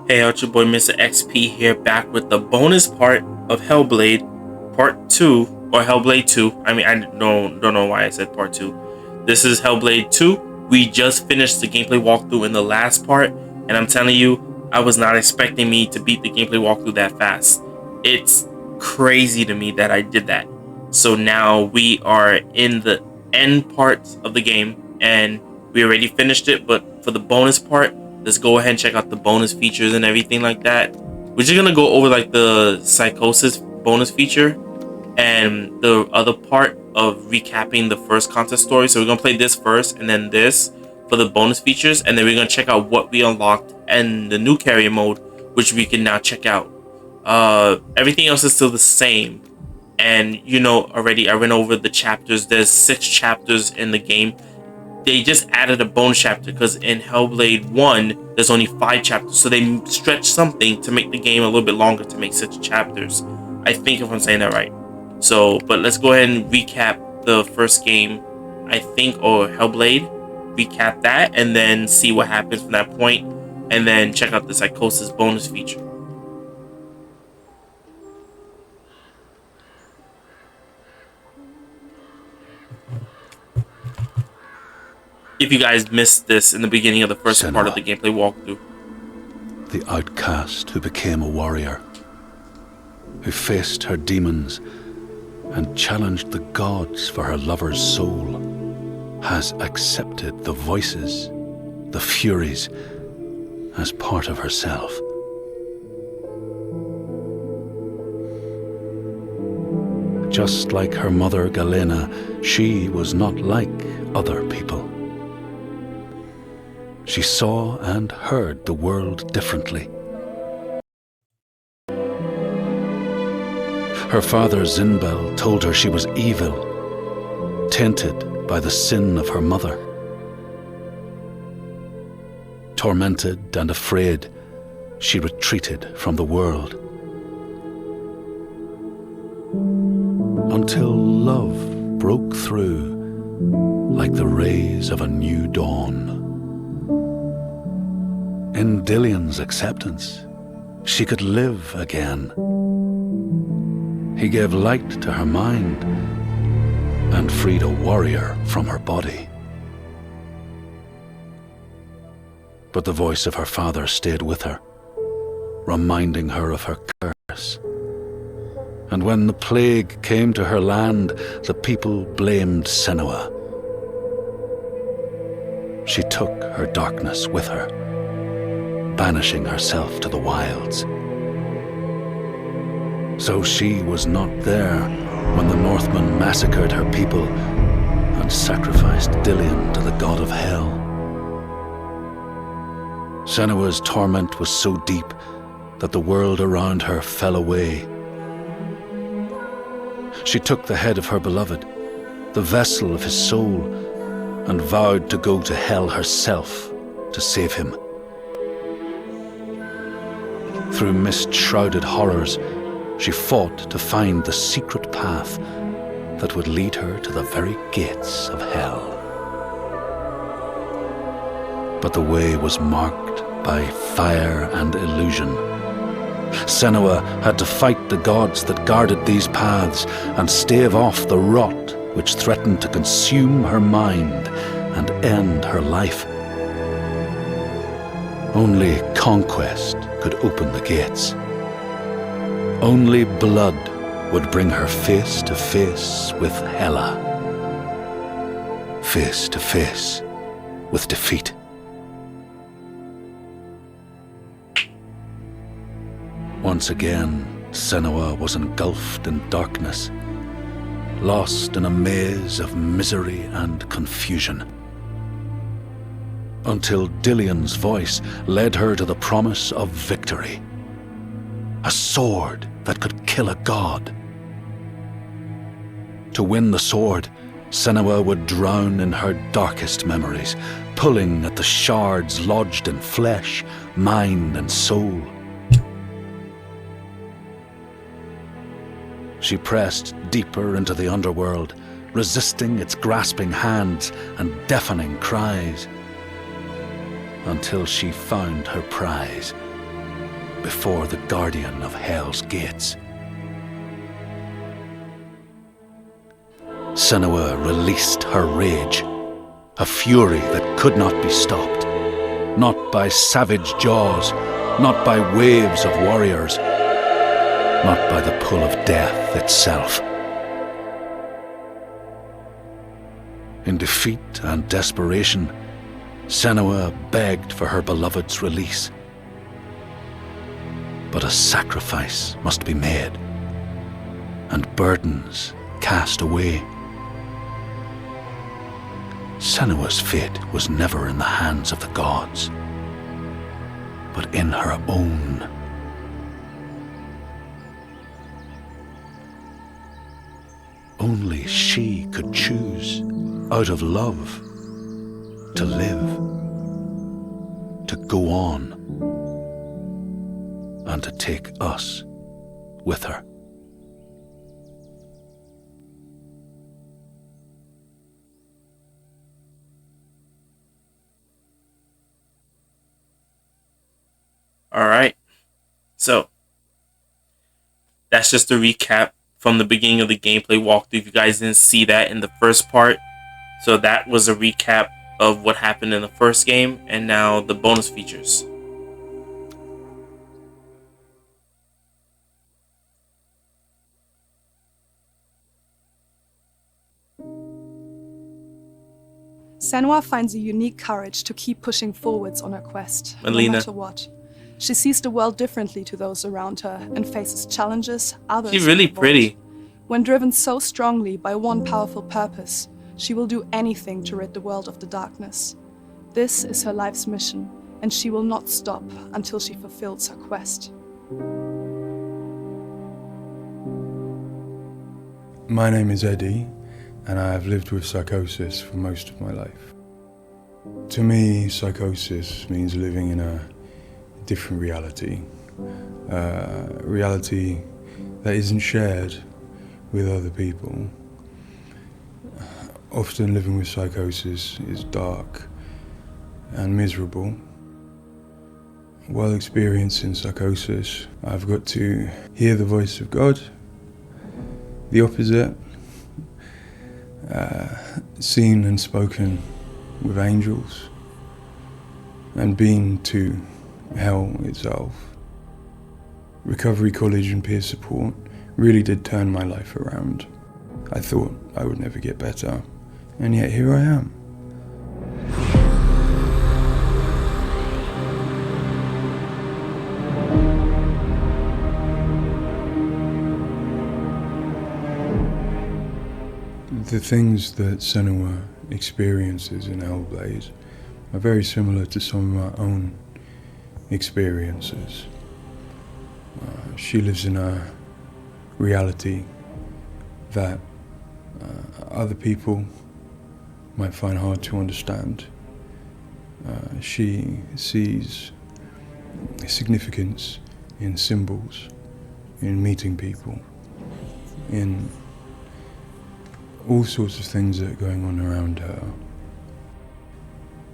Hey out, your boy Mr. XP here, back with the bonus part of Hellblade Part 2, or Hellblade 2. I don't know why I said Part 2. This is Hellblade 2. We just finished the gameplay walkthrough in the last part, and I'm telling you, I was not expecting me to beat the gameplay walkthrough that fast. It's crazy to me that I did that. So now we are in the end parts of the game, and we already finished it, but for the bonus part, let's go ahead and check out the bonus features and everything like that. We're just gonna go over like the psychosis bonus feature and the other part of recapping the first contest story. So we're gonna play this first and then this for the bonus features, and then we're gonna check out what we unlocked and the new carrier mode, which we can now check out. Everything else is still the same, and you know already I went over the chapters. There's 6 chapters in the game. They just added a bonus chapter because in Hellblade 1 there's only 5 chapters, so they stretched something to make the game a little bit longer to make 6 chapters, I think, if I'm saying that right. So but let's go ahead and recap the first game, I think, or Hellblade, recap that and then see what happens from that point, and then check out the psychosis bonus feature. If you guys missed this in the beginning of the first Senua, part of the gameplay walkthrough. the outcast who became a warrior, who faced her demons and challenged the gods for her lover's soul, has accepted the voices, the furies, as part of herself. Just like her mother Galena, she was not like other people. She saw and heard the world differently. Her father Zinbel told her she was evil, tainted by the sin of her mother. Tormented and afraid, she retreated from the world. Until love broke through like the rays of a new dawn. In Dillion's acceptance, she could live again. He gave light to her mind and freed a warrior from her body. But the voice of her father stayed with her, reminding her of her curse. And when the plague came to her land, the people blamed Senua. She took her darkness with her, banishing herself to the wilds. So she was not there when the Northmen massacred her people and sacrificed Dillion to the god of hell. Senua's torment was so deep that the world around her fell away. She took the head of her beloved, the vessel of his soul, and vowed to go to hell herself to save him. Through mist-shrouded horrors, she fought to find the secret path that would lead her to the very gates of hell. But the way was marked by fire and illusion. Senua had to fight the gods that guarded these paths and stave off the rot which threatened to consume her mind and end her life. Only conquest could open the gates. Only blood would bring her face to face with Hela. Face to face with defeat. Once again, Senua was engulfed in darkness, lost in a maze of misery and confusion. Until Dillion's voice led her to the promise of victory. A sword that could kill a god. To win the sword, Senua would drown in her darkest memories, pulling at the shards lodged in flesh, mind, and soul. She pressed deeper into the underworld, resisting its grasping hands and deafening cries, until she found her prize, before the guardian of Hell's gates. Senua released her rage, a fury that could not be stopped, not by savage jaws, not by waves of warriors, not by the pull of death itself. In defeat and desperation, Senua begged for her beloved's release. But a sacrifice must be made, and burdens cast away. Senua's fate was never in the hands of the gods, but in her own. Only she could choose, out of love, to live, to go on, and to take us with her. All right. So that's just a recap from the beginning of the gameplay walkthrough. If you guys didn't see that in the first part, so that was a recap of what happened in the first game, and now the bonus features. Senua finds a unique courage to keep pushing forwards on her quest, Melina. no matter what. She sees the world differently to those around her and faces challenges others She's really avoid. pretty. When driven so strongly by one powerful purpose, she will do anything to rid the world of the darkness. This is her life's mission, and she will not stop until she fulfills her quest. My name is Eddie, and I have lived with psychosis for most of my life. To me, psychosis means living in a different reality, a reality that isn't shared with other people. Often living with psychosis is dark and miserable. While experiencing psychosis, I've got to hear the voice of God, the opposite, seen and spoken with angels, and been to hell itself. Recovery college and peer support really did turn my life around. I thought I would never get better, and yet here I am. The things that Senua experiences in Hellblade are very similar to some of my own experiences. She lives in a reality that other people might find hard to understand. She sees significance in symbols, in meeting people, in all sorts of things that are going on around her.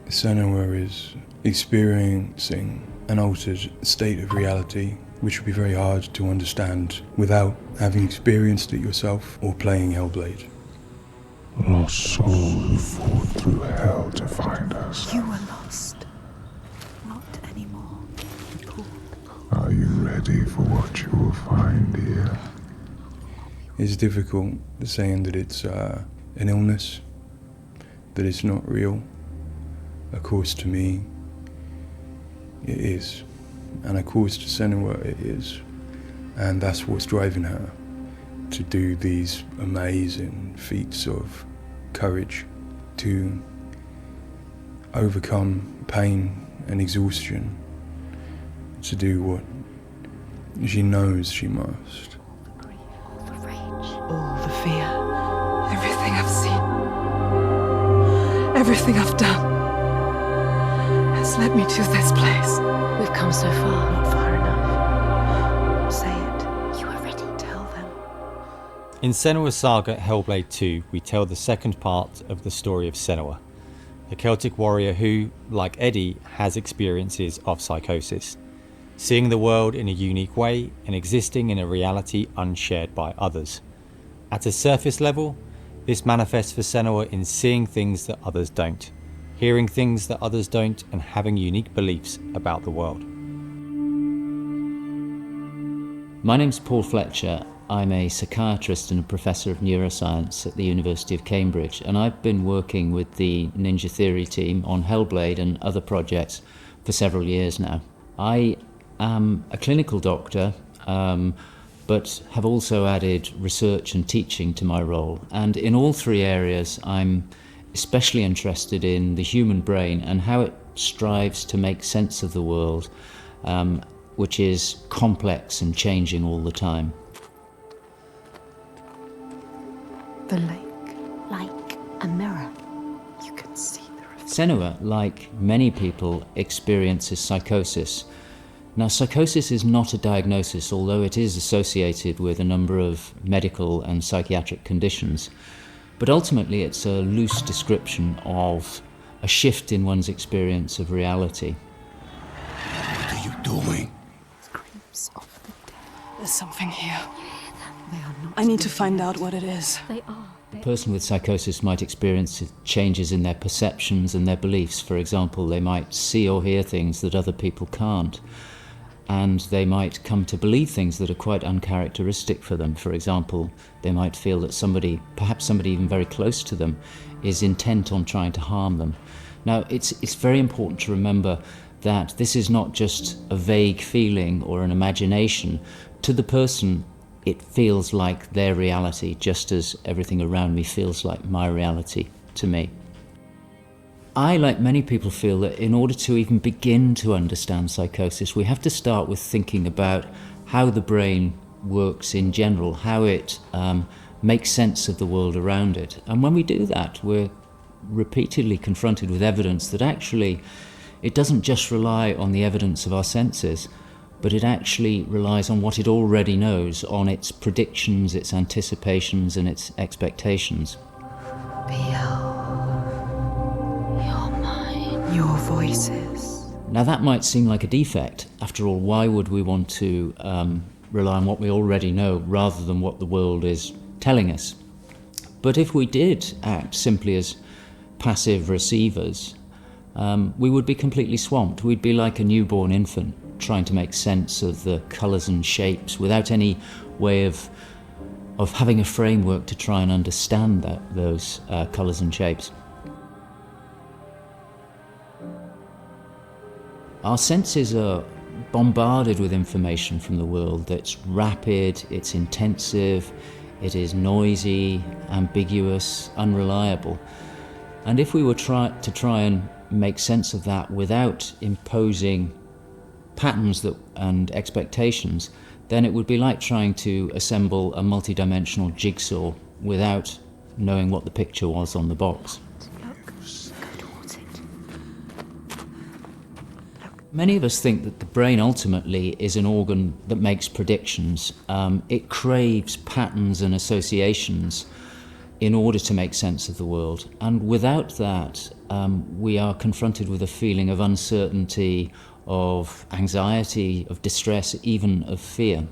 Senua is experiencing an altered state of reality which would be very hard to understand without having experienced it yourself or playing Hellblade. Lost soul who fought through hell to find us. You were lost. Not anymore. Paul. Are you ready for what you will find here? It's difficult saying that it's an illness, that it's not real. Of course, to me, it is. And of course, to Senua, it is. And that's what's driving her to do these amazing feats of courage, to overcome pain and exhaustion, to do what she knows she must. All the rage. All the fear. Everything I've seen. Everything I've done has led me to this place. We've come so far. Not far enough. Say it. You are ready. Tell them. In Senua's Saga Hellblade 2, we tell the second part of the story of Senua, a Celtic warrior who, like Eddie, has experiences of psychosis. seeing the world in a unique way and existing in a reality unshared by others. At a surface level, this manifests for Senua in seeing things that others don't, hearing things that others don't, and having unique beliefs about the world. My name's Paul Fletcher. I'm a psychiatrist and a professor of neuroscience at the University of Cambridge, and I've been working with the Ninja Theory team on Hellblade and other projects for several years now. I am a clinical doctor, but have also added research and teaching to my role. And in all three areas, I'm especially interested in the human brain and how it strives to make sense of the world, which is complex and changing all the time. The lake, like a mirror. You can see the reflection. Senua, like many people, experiences psychosis. Now, psychosis is not a diagnosis, although it is associated with a number of medical and psychiatric conditions. But ultimately, it's a loose description of a shift in one's experience of reality. What are you doing? Screams of the dead. There's something here. They are not. I need to find out what it is. They are. A person with psychosis might experience changes in their perceptions and their beliefs. For example, they might see or hear things that other people can't. And they might come to believe things that are quite uncharacteristic for them. For example, they might feel that somebody, perhaps somebody even very close to them, is intent on trying to harm them. Now, it's very important to remember that this is not just a vague feeling or an imagination. To the person, it feels like their reality, just as everything around me feels like my reality to me. I, like many people, feel that in order to even begin to understand psychosis, we have to start with thinking about how the brain works in general, how it makes sense of the world around it. And when we do that, we're repeatedly confronted with evidence that actually it doesn't just rely on the evidence of our senses, but it actually relies on what it already knows, on its predictions, its anticipations, and its expectations. Your voices. Now that might seem like a defect. After all, why would we want to rely on what we already know rather than what the world is telling us? But if we did act simply as passive receivers, we would be completely swamped. We'd be like a newborn infant trying to make sense of the colours and shapes without any way of having a framework to try and understand those colours and shapes. Our senses are bombarded with information from the world that's rapid, it's intensive, it is noisy, ambiguous, unreliable. And if we were to try and make sense of that without imposing patterns and expectations, then it would be like trying to assemble a multi-dimensional jigsaw without knowing what the picture was on the box. Many of us think that the brain ultimately is an organ that makes predictions. It craves patterns and associations in order to make sense of the world. And without that, we are confronted with a feeling of uncertainty, of anxiety, of distress, even of fear.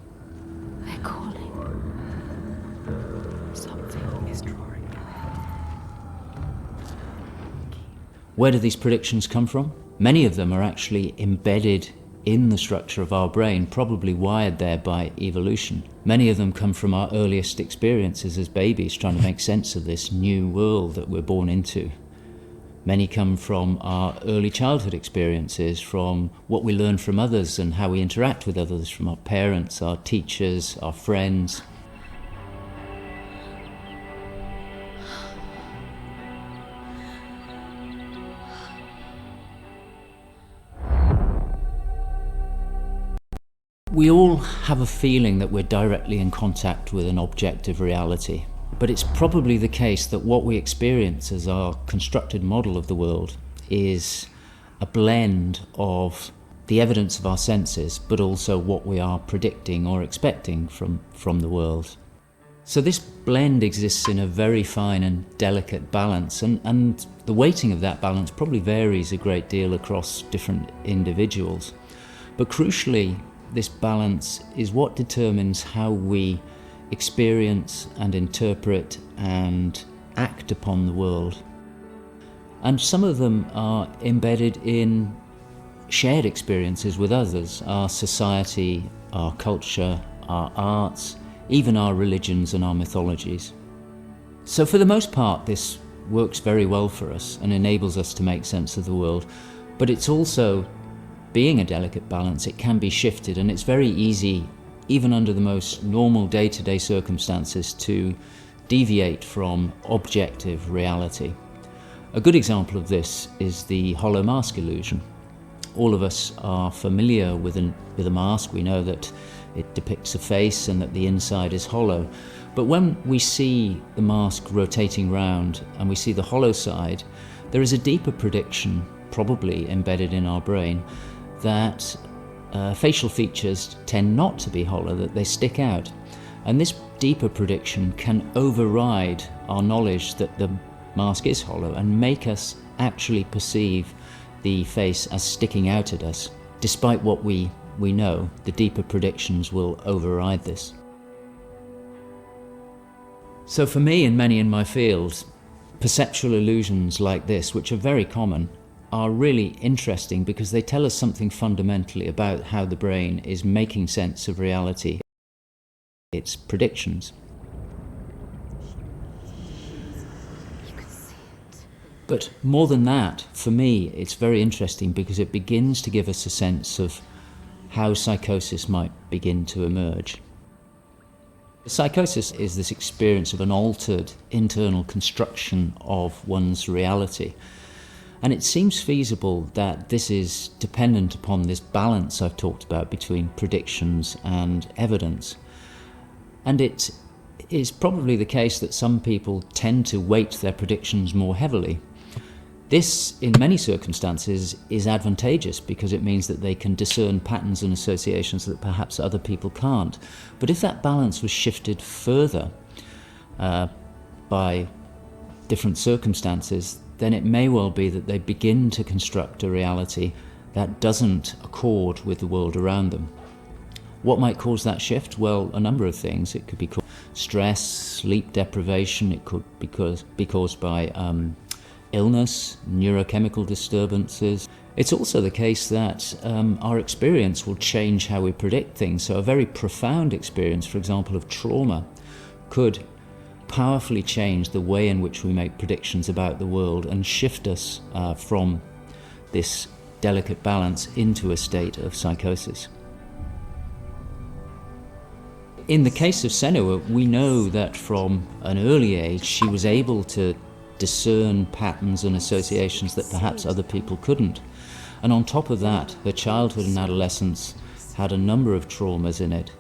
They're calling. Something is drawing near. Where do these predictions come from? Many of them are actually embedded in the structure of our brain, probably wired there by evolution. Many of them come from our earliest experiences as babies, trying to make sense of this new world that we're born into. Many come from our early childhood experiences, from what we learn from others and how we interact with others, from our parents, our teachers, our friends. We all have a feeling that we're directly in contact with an objective reality, but it's probably the case that what we experience as our constructed model of the world is a blend of the evidence of our senses, but also what we are predicting or expecting from the world. So this blend exists in a very fine and delicate balance, and the weighting of that balance probably varies a great deal across different individuals. But crucially, this balance is what determines how we experience and interpret and act upon the world. And some of them are embedded in shared experiences with others, our society, our culture, our arts, even our religions and our mythologies. So for the most part, this works very well for us and enables us to make sense of the world. But it's also, being a delicate balance, it can be shifted, and it's very easy, even under the most normal day-to-day circumstances, to deviate from objective reality. A good example of this is the hollow mask illusion. All of us are familiar with a mask. We know that it depicts a face and that the inside is hollow. But when we see the mask rotating round and we see the hollow side, there is a deeper prediction, probably embedded in our brain, that facial features tend not to be hollow, that they stick out. And this deeper prediction can override our knowledge that the mask is hollow and make us actually perceive the face as sticking out at us. Despite what we know, the deeper predictions will override this. So for me and many in my field, perceptual illusions like this, which are very common, are really interesting because they tell us something fundamentally about how the brain is making sense of reality, its predictions. But more than that, for me, it's very interesting because it begins to give us a sense of how psychosis might begin to emerge. Psychosis is this experience of an altered internal construction of one's reality. And it seems feasible that this is dependent upon this balance I've talked about between predictions and evidence. And it is probably the case that some people tend to weight their predictions more heavily. This, in many circumstances, is advantageous because it means that they can discern patterns and associations that perhaps other people can't. But if that balance was shifted further by different circumstances, then it may well be that they begin to construct a reality that doesn't accord with the world around them. What might cause that shift? Well, a number of things. It could be caused stress, sleep deprivation. It could be caused by illness, neurochemical disturbances. It's also the case that our experience will change how we predict things. So a very profound experience, for example, of trauma, could powerfully change the way in which we make predictions about the world and shift us from this delicate balance into a state of psychosis. In the case of Senua, we know that from an early age she was able to discern patterns and associations that perhaps other people couldn't. And on top of that, her childhood and adolescence had a number of traumas in it.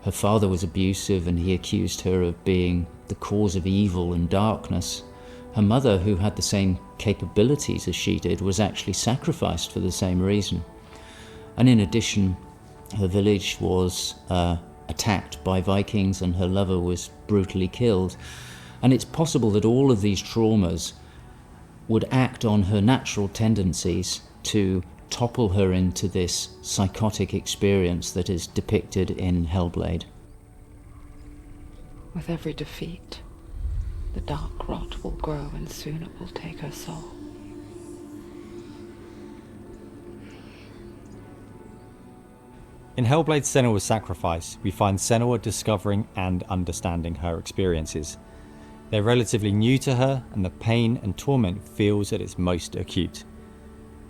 Her father was abusive and he accused her of being the cause of evil and darkness. Her mother, who had the same capabilities as she did, was actually sacrificed for the same reason. And in addition, her village was attacked by Vikings and her lover was brutally killed. And it's possible that all of these traumas would act on her natural tendencies to topple her into this psychotic experience that is depicted in Hellblade. With every defeat, the dark rot will grow and soon it will take her soul. In Hellblade Senua's Sacrifice, we find Senua discovering and understanding her experiences. They're relatively new to her, and the pain and torment feels at its most acute.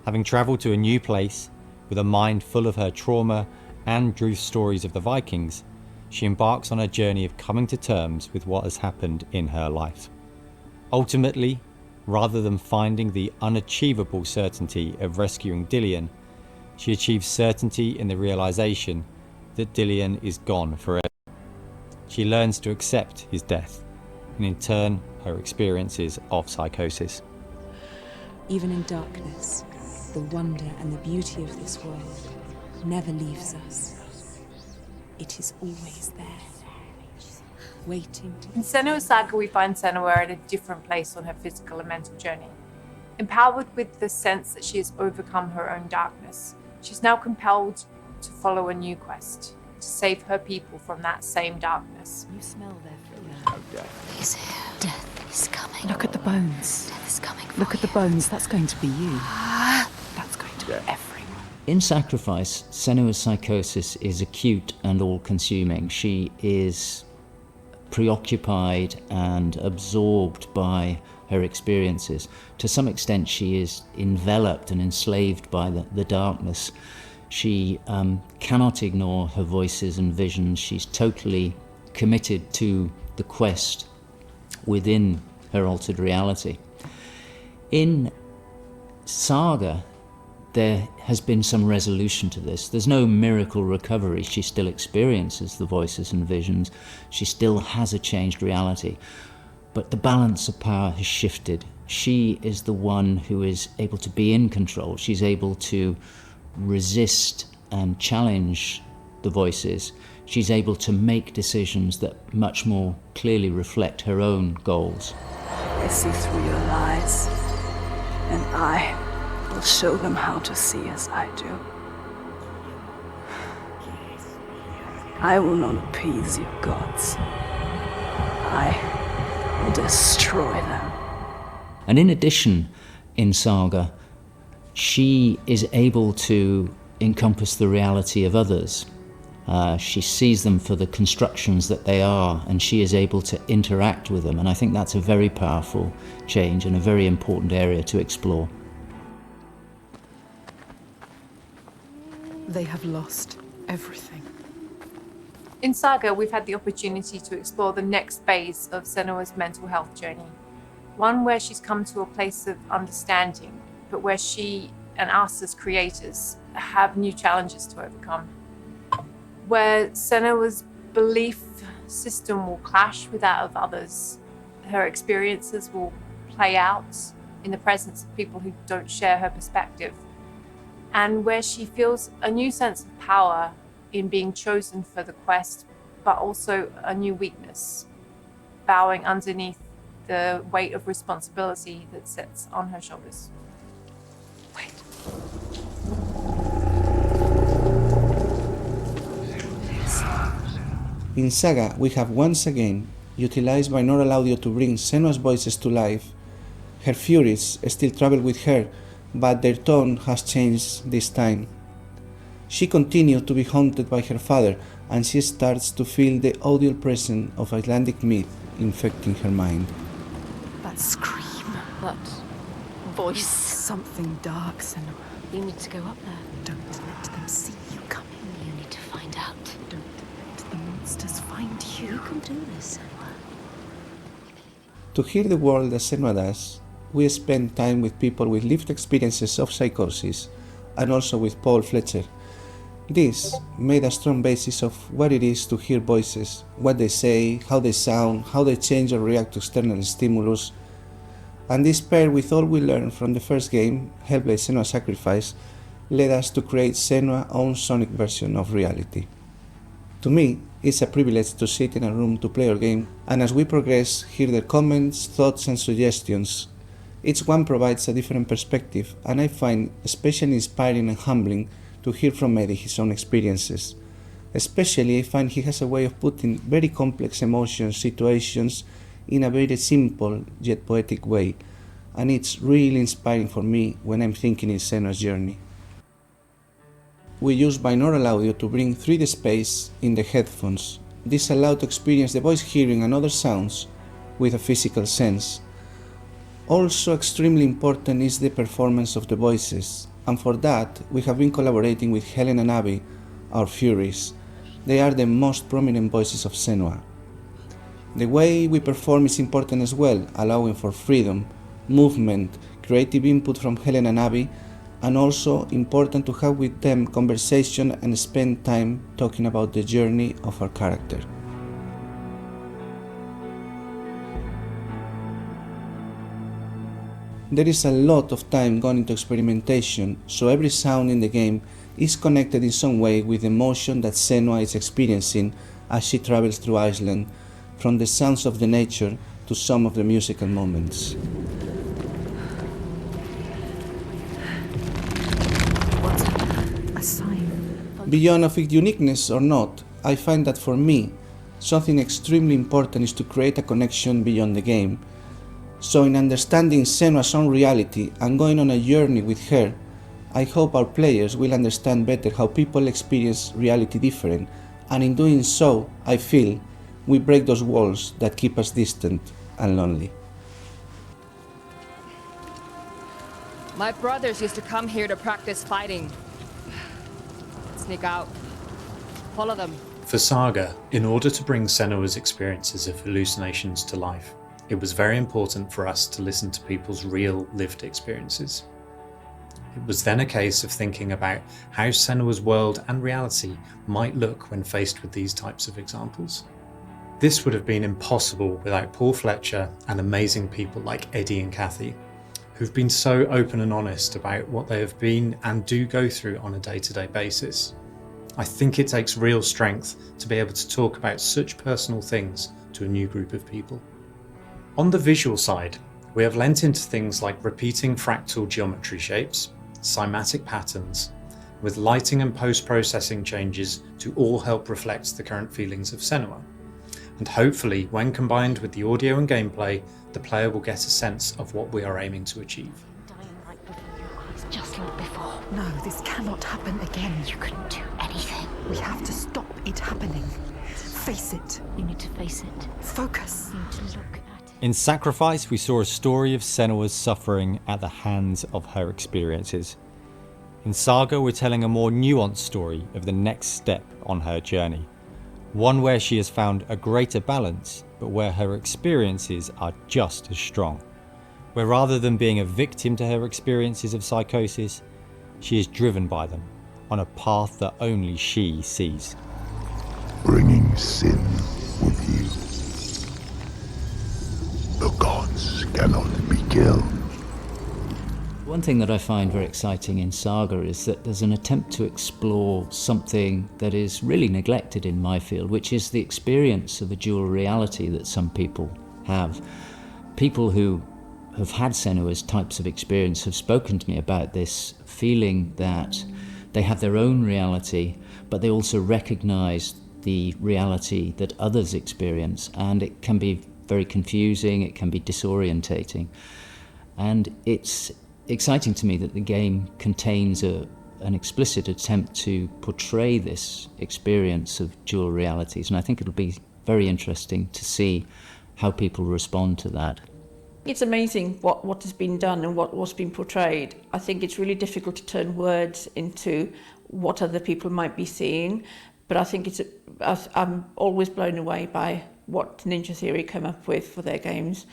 Having travelled to a new place, with a mind full of her trauma and truth stories of the Vikings, she embarks on a journey of coming to terms with what has happened in her life. Ultimately, rather than finding the unachievable certainty of rescuing Dillion, she achieves certainty in the realization that Dillion is gone forever. She learns to accept his death, and in turn, her experiences of psychosis. Even in darkness, the wonder and the beauty of this world never leaves us. It is always there, waiting to... In Senua's Saga, we find Senua at a different place on her physical and mental journey. Empowered with the sense that she has overcome her own darkness, she's now compelled to follow a new quest, to save her people from that same darkness. You smell their fear. He's here. Death is coming. Look at the bones. Death is coming for Look at the you. bones. That's going to be you. That's going to be everyone. In Sacrifice, Senua's psychosis is acute and all-consuming. She is preoccupied and absorbed by her experiences. To some extent, she is enveloped and enslaved by the darkness. She cannot ignore her voices and visions. She's totally committed to the quest within her altered reality. In Saga, there has been some resolution to this. There's no miracle recovery. She still experiences the voices and visions. She still has a changed reality. But the balance of power has shifted. She is the one who is able to be in control. She's able to resist and challenge the voices. She's able to make decisions that much more clearly reflect her own goals. I see through your lies, and I will show them how to see as I do. I will not appease your gods. I will destroy them. And in addition, in Saga, she is able to encompass the reality of others. She sees them for the constructions that they are, and she is able to interact with them. And I think that's a very powerful change and a very important area to explore. They have lost everything. In Saga, we've had the opportunity to explore the next phase of Senua's mental health journey. One where she's come to a place of understanding, but where she and us as creators have new challenges to overcome. Where Senua's belief system will clash with that of others. Her experiences will play out in the presence of people who don't share her perspective. And where she feels a new sense of power in being chosen for the quest, but also a new weakness, bowing underneath the weight of responsibility that sits on her shoulders. Wait. In Saga, we have once again utilized binaural audio to bring Senua's voices to life. Her furies still travel with her, but their tone has changed this time. She continues to be haunted by her father, and she starts to feel the audio presence of Icelandic myth infecting her mind. That scream. That voice. Something dark, Senua. You need to go up there. Don't let them see you coming. You need to find out. Don't let the monsters find you. You can do this, Senua. To hear the world as Senua does, we spend time with people with lived experiences of psychosis, and also with Paul Fletcher. This made a strong basis of what it is to hear voices, what they say, how they sound, how they change or react to external stimulus. And this paired with all we learned from the first game, Hellblade: Senua's Sacrifice, led us to create Senua's own sonic version of reality. To me, it's a privilege to sit in a room to play our game, and as we progress, hear their comments, thoughts and suggestions. Each one provides a different perspective, and I find especially inspiring and humbling to hear from Eddie his own experiences. Especially, I find he has a way of putting very complex emotions, situations, in a very simple yet poetic way, and it's really inspiring for me when I'm thinking in Senua's journey. We use binaural audio to bring 3D space in the headphones. This allows to experience the voice hearing and other sounds with a physical sense. Also extremely important is the performance of the voices, and for that we have been collaborating with Helen and Abby, our Furies. They are the most prominent voices of Senua. The way we perform is important as well, allowing for freedom, movement, creative input from Helen and Abby, and also important to have with them conversation and spend time talking about the journey of our character. There is a lot of time gone into experimentation, so every sound in the game is connected in some way with the emotion that Senua is experiencing as she travels through Iceland, from the sounds of the nature to some of the musical moments. What's a sign? Beyond of its uniqueness or not, I find that for me, something extremely important is to create a connection beyond the game. So in understanding Senua's own reality and going on a journey with her, I hope our players will understand better how people experience reality different, and in doing so, I feel we break those walls that keep us distant and lonely. My brothers used to come here to practice fighting. Sneak out. Follow them. For Saga, in order to bring Senua's experiences of hallucinations to life, it was very important for us to listen to people's real lived experiences. It was then a case of thinking about how Senua's world and reality might look when faced with these types of examples. This would have been impossible without Paul Fletcher and amazing people like Eddie and Kathy, who've been so open and honest about what they have been and do go through on a day-to-day basis. I think it takes real strength to be able to talk about such personal things to a new group of people. On the visual side, we have lent into things like repeating fractal geometry shapes, cymatic patterns, with lighting and post-processing changes to all help reflect the current feelings of Senua. And hopefully, when combined with the audio and gameplay, the player will get a sense of what we are aiming to achieve. Just like before. No, this cannot happen again. You couldn't do anything. We have to stop it happening. Face it. You need to face it. Focus. You need to look at it. In Sacrifice, we saw a story of Senua's suffering at the hands of her experiences. In Saga, we're telling a more nuanced story of the next step on her journey. One where she has found a greater balance, but where her experiences are just as strong. Where rather than being a victim to her experiences of psychosis, she is driven by them on a path that only she sees. Bringing sin with you. The gods cannot be killed. One thing that I find very exciting in Saga is that there's an attempt to explore something that is really neglected in my field, which is the experience of a dual reality that some people have. People who have had Senua's types of experience have spoken to me about this feeling that they have their own reality, but they also recognize the reality that others experience, and it can be very confusing, it can be disorientating. And it's exciting to me that the game contains an explicit attempt to portray this experience of dual realities, and I think it'll be very interesting to see how people respond to that. It's amazing what has been done and what's been portrayed. I think it's really difficult to turn words into what other people might be seeing, but I think I'm always blown away by what Ninja Theory come up with for their games,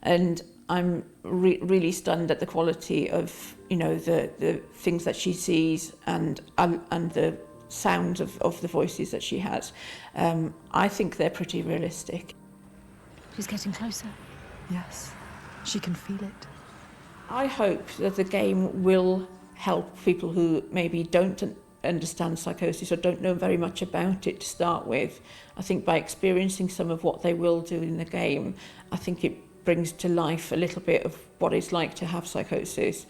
and I'm really stunned at the quality of the things that she sees and the sounds of the voices that she has. I think they're pretty realistic. She's getting closer. Yes, she can feel it. I hope that the game will help people who maybe don't understand psychosis or don't know very much about it to start with. I think by experiencing some of what they will do in the game, I think it brings to life a little bit of what it's like to have psychosis,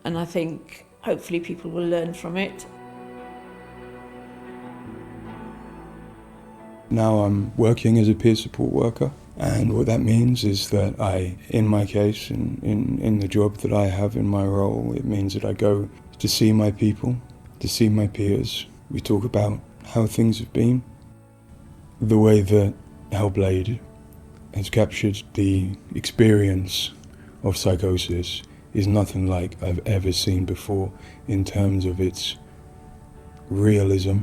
and I think hopefully people will learn from it. Now I'm working as a peer support worker, and what that means is that in my case, in the job that I have in my role, it means that I go to see my people, to see my peers. We talk about how things have been. The way that Hellblade has captured the experience of psychosis is nothing like I've ever seen before in terms of its realism,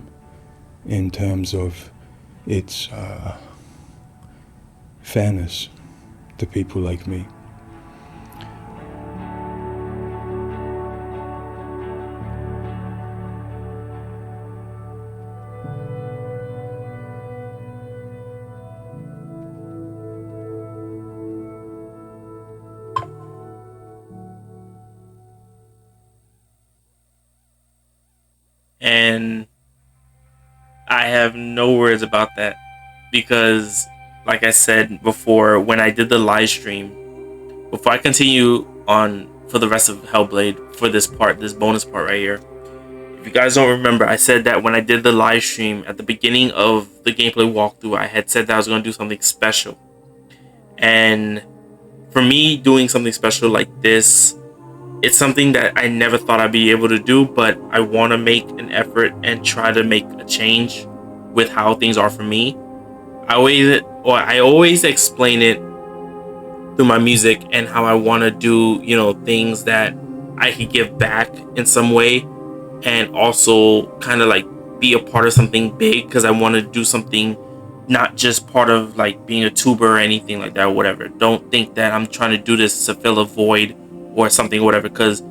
in terms of its fairness to people like me. And I have no words about that, because like I said before, when I did the live stream, before I continue on for the rest of Hellblade, for this bonus part right here, if If you guys don't remember, I said that when I did the live stream at the beginning of the gameplay walkthrough, I had said that I was going to do something special. And for me, doing something special like this, it's something that I never thought I'd be able to do, but I want to make an effort and try to make a change with how things are for me. I always explain it through my music and how I want to do, things that I could give back in some way, and also kind of like be a part of something big, because I want to do something not just part of like being a tuber or anything like that or whatever. Don't think that I'm trying to do this to fill a void or something or whatever, because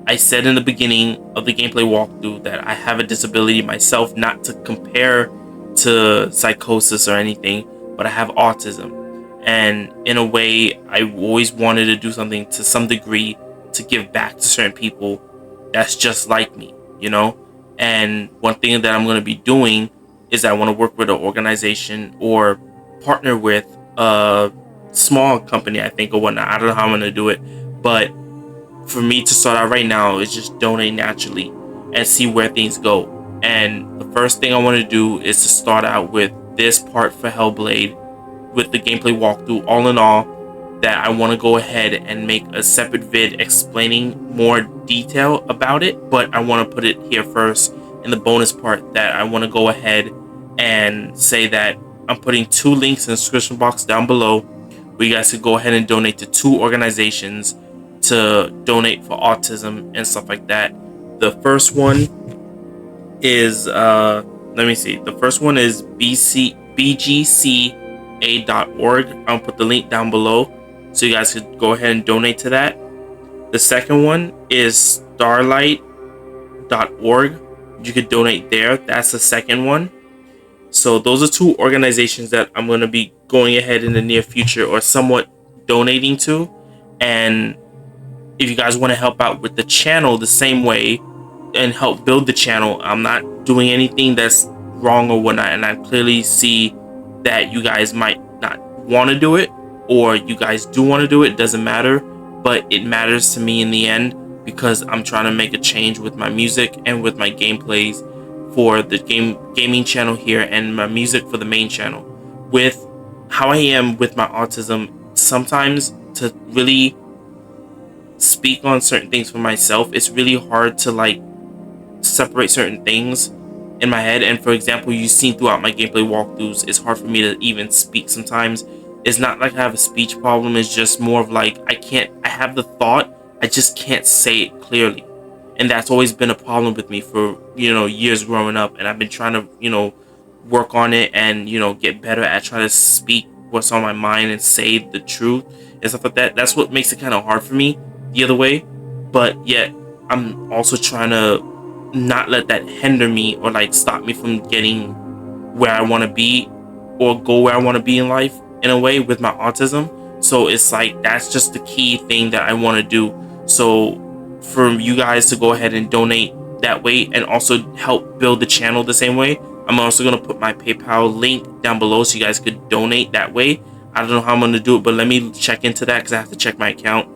I said in the beginning of the gameplay walkthrough that I have a disability myself, not to compare to psychosis or anything, but I have autism. And in a way, I always wanted to do something to some degree to give back to certain people that's just like me, And one thing that I'm going to be doing is I want to work with an organization or partner with a small company, I think, or whatnot. I don't know how I'm going to do it, but for me to start out right now is just donate naturally and see where things go. And the first thing I want to do is to start out with this part for Hellblade with the gameplay walkthrough. All in all, that I want to go ahead and make a separate vid explaining more detail about it, but I want to put it here first in the bonus part that I want to go ahead and say that I'm putting 2 links in the description box down below where you guys could go ahead and donate to 2 organizations to donate for autism and stuff like that. The first one is let me see. The first one is bgca.org. I'll put the link down below so you guys could go ahead and donate to that. The second one is starlight.org. You could donate there. That's the second one. So those are 2 organizations that I'm going to be going ahead in the near future or somewhat donating to. And if you guys want to help out with the channel the same way and help build the channel, I'm not doing anything that's wrong or whatnot, and I clearly see that you guys might not want to do it, or you guys do want to do it. It doesn't matter, but it matters to me in the end because I'm trying to make a change with my music and with my gameplays for the gaming channel here and my music for the main channel. With how I am with my autism, sometimes to really speak on certain things for myself, it's really hard to like separate certain things in my head. And for example, you've seen throughout my gameplay walkthroughs, it's hard for me to even speak sometimes. It's not like I have a speech problem, it's just more of like I have the thought, I just can't say it clearly. And that's always been a problem with me for years growing up, and I've been trying to work on it and get better at trying to speak what's on my mind and say the truth and stuff like that. That's what makes it kind of hard for me the other way, but yet I'm also trying to not let that hinder me or like stop me from getting where I want to be or go where I want to be in life in a way with my autism. So it's like that's just the key thing that I want to do. So for you guys to go ahead and donate that way and also help build the channel the same way, I'm also going to put my PayPal link down below so you guys could donate that way. I don't know how I'm going to do it, but let me check into that because I have to check my account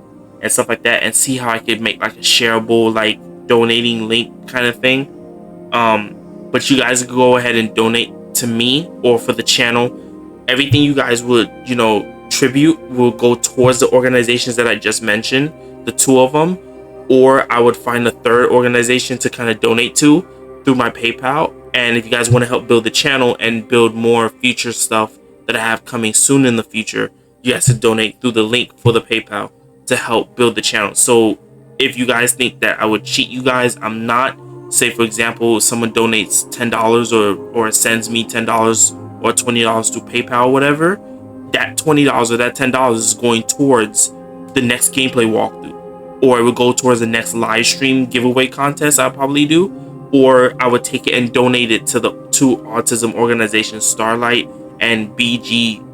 and stuff like that and see how I could make like a shareable like donating link kind of thing. But you guys can go ahead and donate to me or for the channel. Everything you guys would tribute will go towards the organizations that I just mentioned, the 2 of them, or I would find a 3rd organization to kind of donate to through my PayPal. And if you guys want to help build the channel and build more future stuff that I have coming soon in the future, you guys can donate through the link for the PayPal to help build the channel. So if you guys think that I would cheat you guys, I'm not. Say for example, someone donates $10 or sends me $10 or $20 through PayPal or whatever, that $20 or that $10 is going towards the next gameplay walkthrough, or it would go towards the next live stream giveaway contest I'll probably do, or I would take it and donate it to the 2 autism organizations, Starlight and bgca.org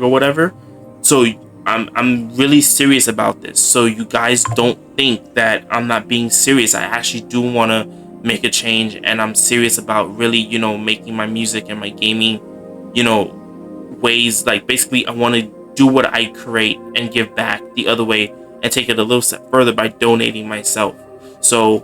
or whatever. So I'm really serious about this, so you guys don't think that I'm not being serious. I actually do want to make a change, and I'm serious about really making my music and my gaming ways, like basically I want to do what I create and give back the other way and take it a little step further by donating myself. So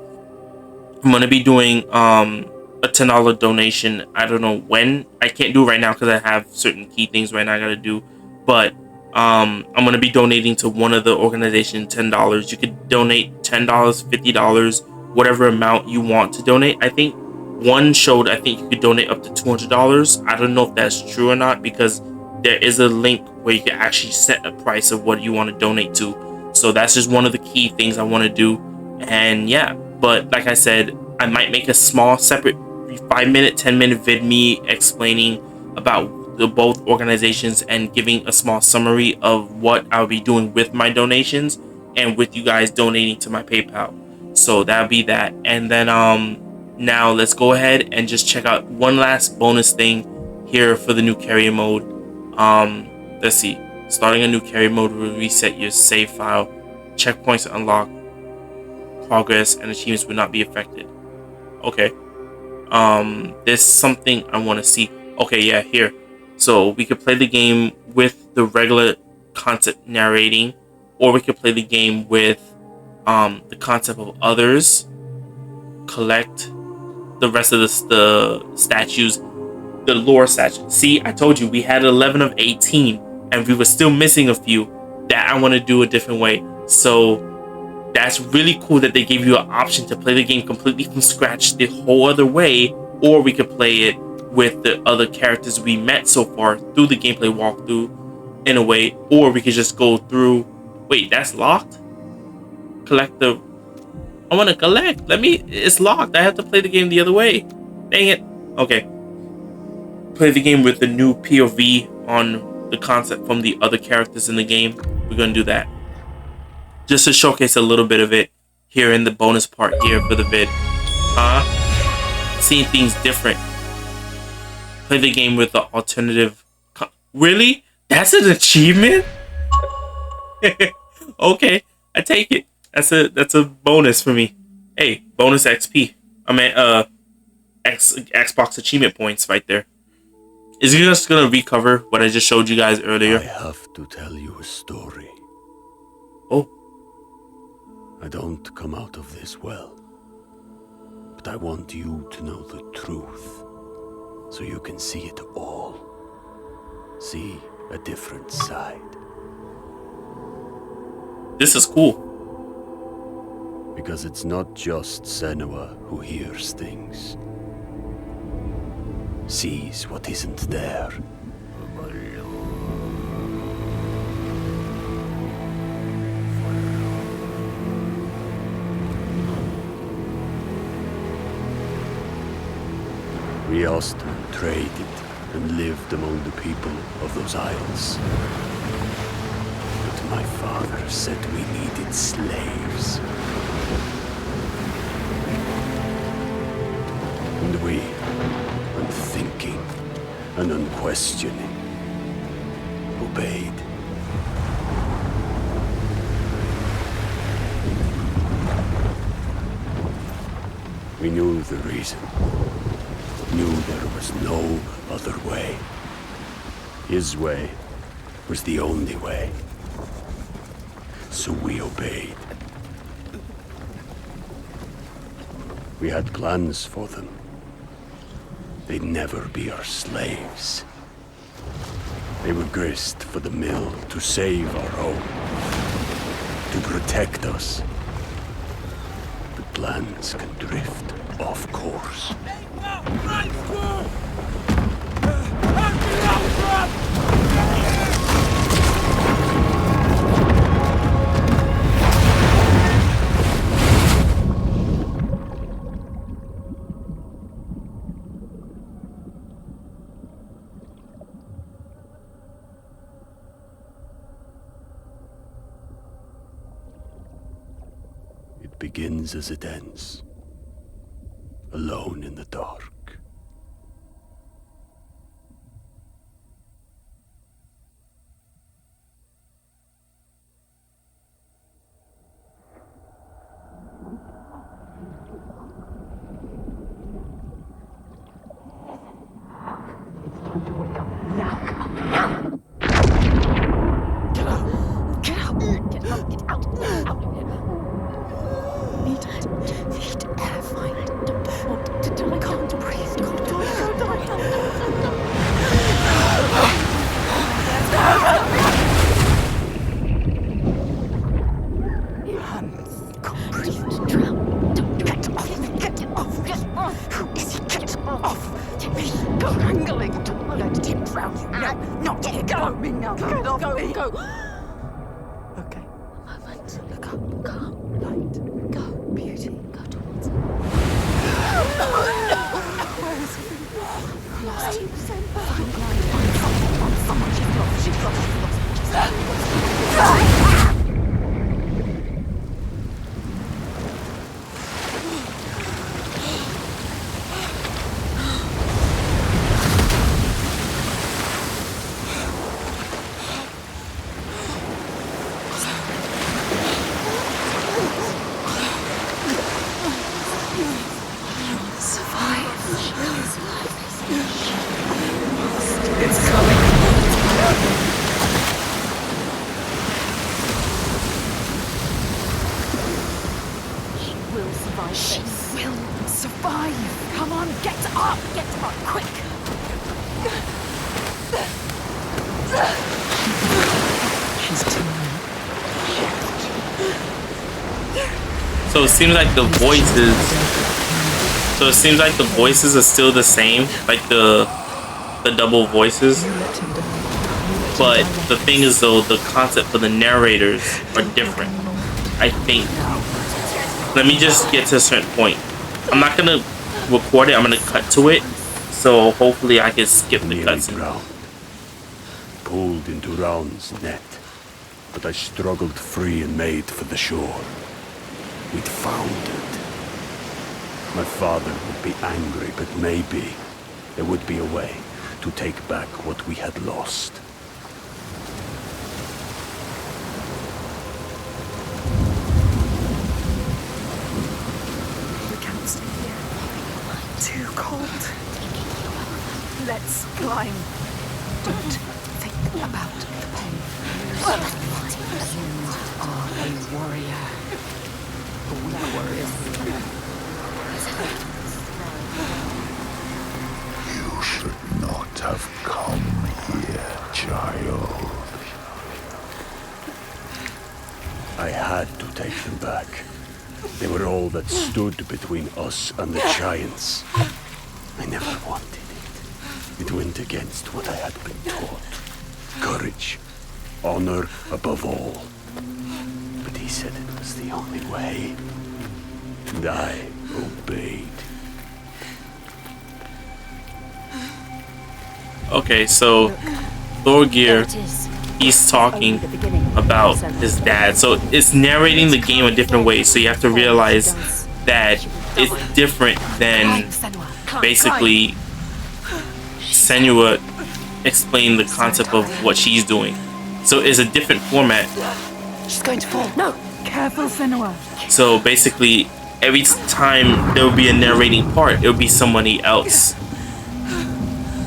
I'm gonna be doing a $10 donation. I don't know when. I can't do it right now because I have certain key things right now I gotta do. But I'm gonna be donating to one of the organizations $10. You could donate $10, $50, whatever amount you want to donate. I think one showed I think you could donate up to $200. I don't know if that's true or not because there is a link where you can actually set a price of what you want to donate to. So that's just one of the key things I want to do. And yeah, but like I said, I might make a small separate 5-minute, 10-minute vid me explaining about the both organizations and giving a small summary of what I'll be doing with my donations and with you guys donating to my PayPal. So that'll be that. And then now let's go ahead and just check out one last bonus thing here for the new carrier mode. Let's see. Starting a new carrier mode will reset your save file. Checkpoints unlock. Progress and achievements will not be affected. Okay. There's something I want to see. Okay, yeah, here. So we could play the game with the regular concept narrating, or we could play the game with the concept of others. Collect the rest of the statues, the lore statues. See, I told you we had 11 of 18, and we were still missing a few that I want to do a different way. So that's really cool that they gave you an option to play the game completely from scratch the whole other way, or we could play it with the other characters we met so far through the gameplay walkthrough in a way, or we could just go through. Wait, that's locked? Collect the... I want to collect. It's locked. I have to play the game the other way. Dang it. Okay. Play the game with the new POV on the concept from the other characters in the game. We're going to do that. Just to showcase a little bit of it here in the bonus part here for the vid. Seeing things different. Play the game with the alternative. Really? That's an achievement? Okay, I take it. That's a bonus for me. Hey, bonus XP. I mean, Xbox achievement points right there. Is he just gonna recover what I just showed you guys earlier? I have to tell you a story. Oh. I don't come out of this well, but I want you to know the truth, so you can see it all. See a different side. This is cool. Because it's not just Senua who hears things. Sees what isn't there. We often traded and lived among the people of those isles. But my father said we needed slaves. And we, unthinking and unquestioning, obeyed. We knew the reason. Knew there was no other way. His way was the only way. So we obeyed. We had plans for them. They'd never be our slaves. They were grist for the mill to save our home, to protect us. But plans can drift off course. It begins as it ends, alone in the dark. Need air, find strangling. I'm going to drown you. No, not here. Go. Me now. Get off me. Go. Okay. A moment. Look up. Calm. Light. Go. Beauty. Go towards it. Where is he? Lost you. Find someone. She's lost. She's lost. She will survive. Come on, get up. Get up, quick. She's too So it seems like the voices. So it seems like the voices are still the same, like the double voices. But the thing is, though, the concept for the narrators are different. I think. Let me just get to a certain point. I'm not gonna record it. I'm gonna cut to it. So hopefully I can skip the cutscene. Pulled into Round's net, but I struggled free and made for the shore. We'd found it. My father would be angry, but maybe there would be a way to take back what we had lost. We can't stay here. Too cold. Let's climb. Don't think about the pain. You are a warrior. We are warriors. You should not have come here, child. I had to take them back. They were all that stood between us and the giants. I never wanted it. It went against what I had been taught. Courage. Honor above all. But he said it was the only way. And I obeyed. Okay, so Thorgeir, he's talking about his dad. So it's narrating the game a different way. So you have to realize that it's different than basically Senua explain the concept of what she's doing. So it's a different format. She's going to fall. No! Careful, Senua. So basically, every time there will be a narrating part, it will be somebody else.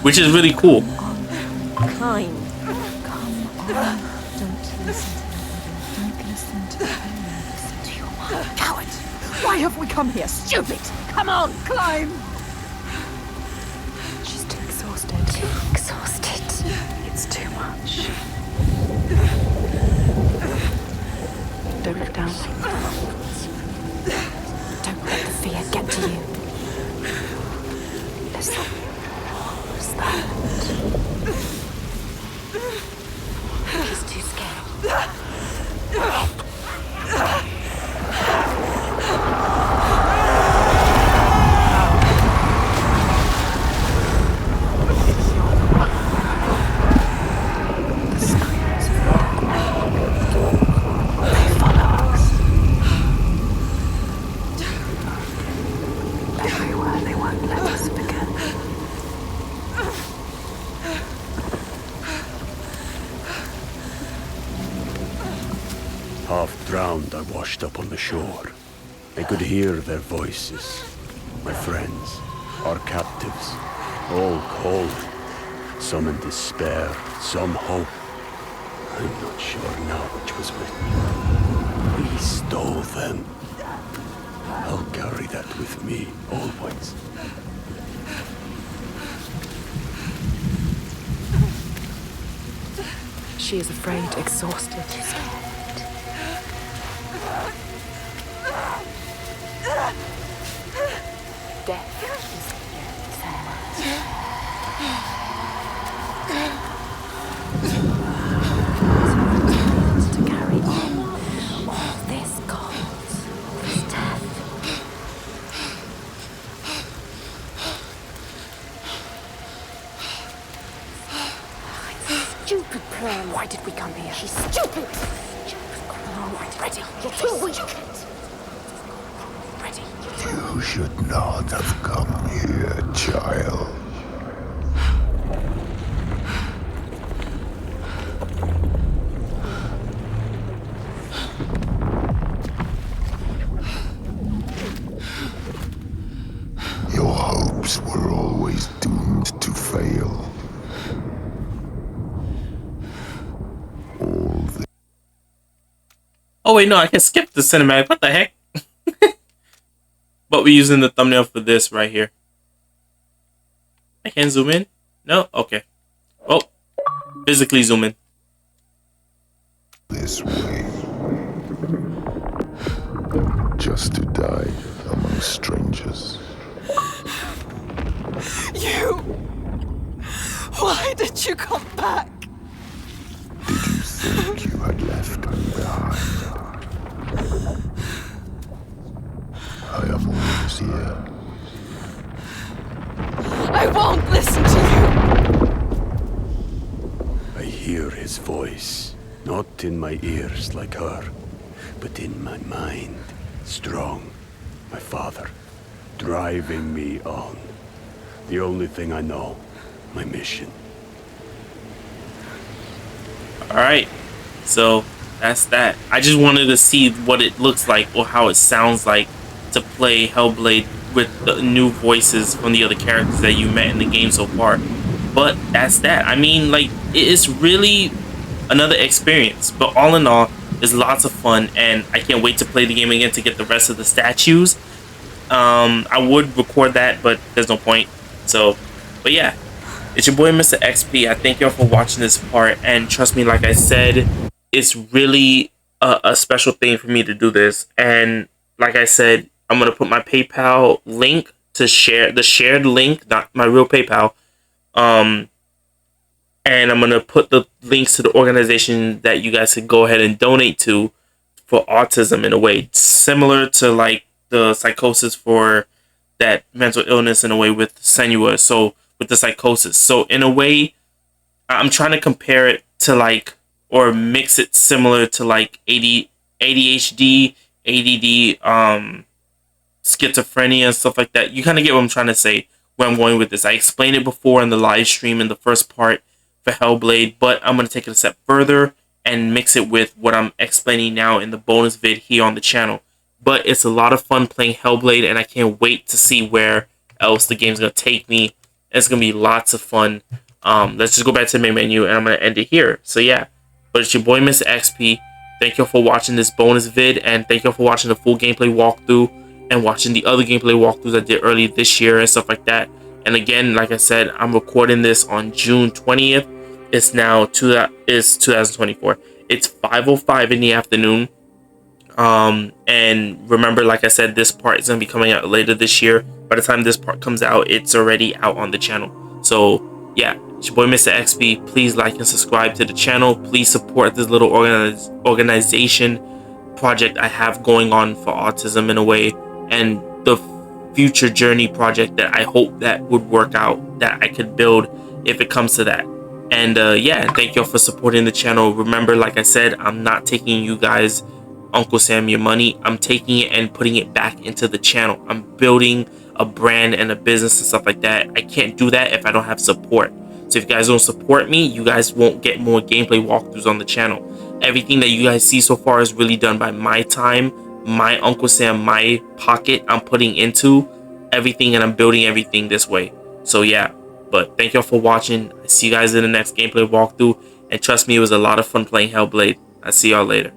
Which is really cool. Climb. Come on. Don't listen to them. Don't listen to them. Listen to your mom. Coward! Why have we come here? Stupid! Come on, climb! She's too exhausted. Too exhausted. It's too much. Don't look down. Don't let the fear get to you. Listen. What's that? She's too scared. Half drowned, I washed up on the shore. I could hear their voices. My friends, our captives, all calling. Some in despair, some hope. I'm not sure now which was which. We stole them. I'll carry that with me, always. She is afraid, exhausted. Death is stupid plan. Why did we come here? She's stupid. Ready. You're too weak. Ready. You should not have come here, child. Your hopes were always doomed to fail. Oh wait, no, I can skip the cinematic. What the heck? But we're using the thumbnail for this right here. I can't zoom in? No? Okay. Oh, physically zoom in. This way. Just to die among strangers. You! Why did you come back? Did you think you had left me behind? I am always here. I won't listen to you! I hear his voice, not in my ears like her, but in my mind. Strong, my father, driving me on. The only thing I know, my mission. Alright, so that's that. I just wanted to see what it looks like or how it sounds like to play Hellblade with the new voices from the other characters that you met in the game so far. But that's that. I mean, like, it's really another experience. But all in all, it's lots of fun, and I can't wait to play the game again to get the rest of the statues. I would record that, but there's no point. So, but yeah. It's your boy, Mr. XP. I thank y'all for watching this part, and trust me, like I said, it's really a special thing for me to do this. And like I said, I'm gonna put my PayPal link to share, the shared link, not my real PayPal. And I'm gonna put the links to the organization that you guys can go ahead and donate to for autism, in a way similar to like the psychosis for that mental illness, in a way with Senua. So with the psychosis. So in a way, I'm trying to compare it to like, or mix it similar to like ADHD, ADD, schizophrenia and stuff like that. You kind of get what I'm trying to say, where I'm going with this. I explained it before in the live stream in the first part for Hellblade, but I'm going to take it a step further and mix it with what I'm explaining now in the bonus vid here on the channel. But it's a lot of fun playing Hellblade, and I can't wait to see where else the game's going to take me. It's going to be lots of fun. Let's just go back to the main menu, and I'm going to end it here. So yeah, but it's your boy, Mr. XP. Thank you for watching this bonus vid, and thank you for watching the full gameplay walkthrough and watching the other gameplay walkthroughs I did early this year and stuff like that. And again, like I said, I'm recording this on June 20th. It's now 2024. It's 5:05 in the afternoon. And remember, like I said, this part is going to be coming out later this year. By the time this part comes out, it's already out on the channel. So yeah, it's your boy, Mr. XP. Please like and subscribe to the channel. Please support this little organization project I have going on for autism, in a way, and the future journey project that I hope that would work out, that I could build if it comes to that. And yeah, thank y'all for supporting the channel. Remember, like I said, I'm not taking you guys, Uncle Sam, your money. I'm taking it and putting it back into the channel. I'm building a brand and a business and stuff like that. I can't do that if I don't have support. So if you guys don't support me, you guys won't get more gameplay walkthroughs on the channel. Everything that you guys see so far is really done by my time, my Uncle Sam, my pocket. I'm putting into everything, and I'm building everything this way. So yeah, but thank y'all for watching. I see you guys in the next gameplay walkthrough, and trust me, it was a lot of fun playing Hellblade. I'll see y'all later.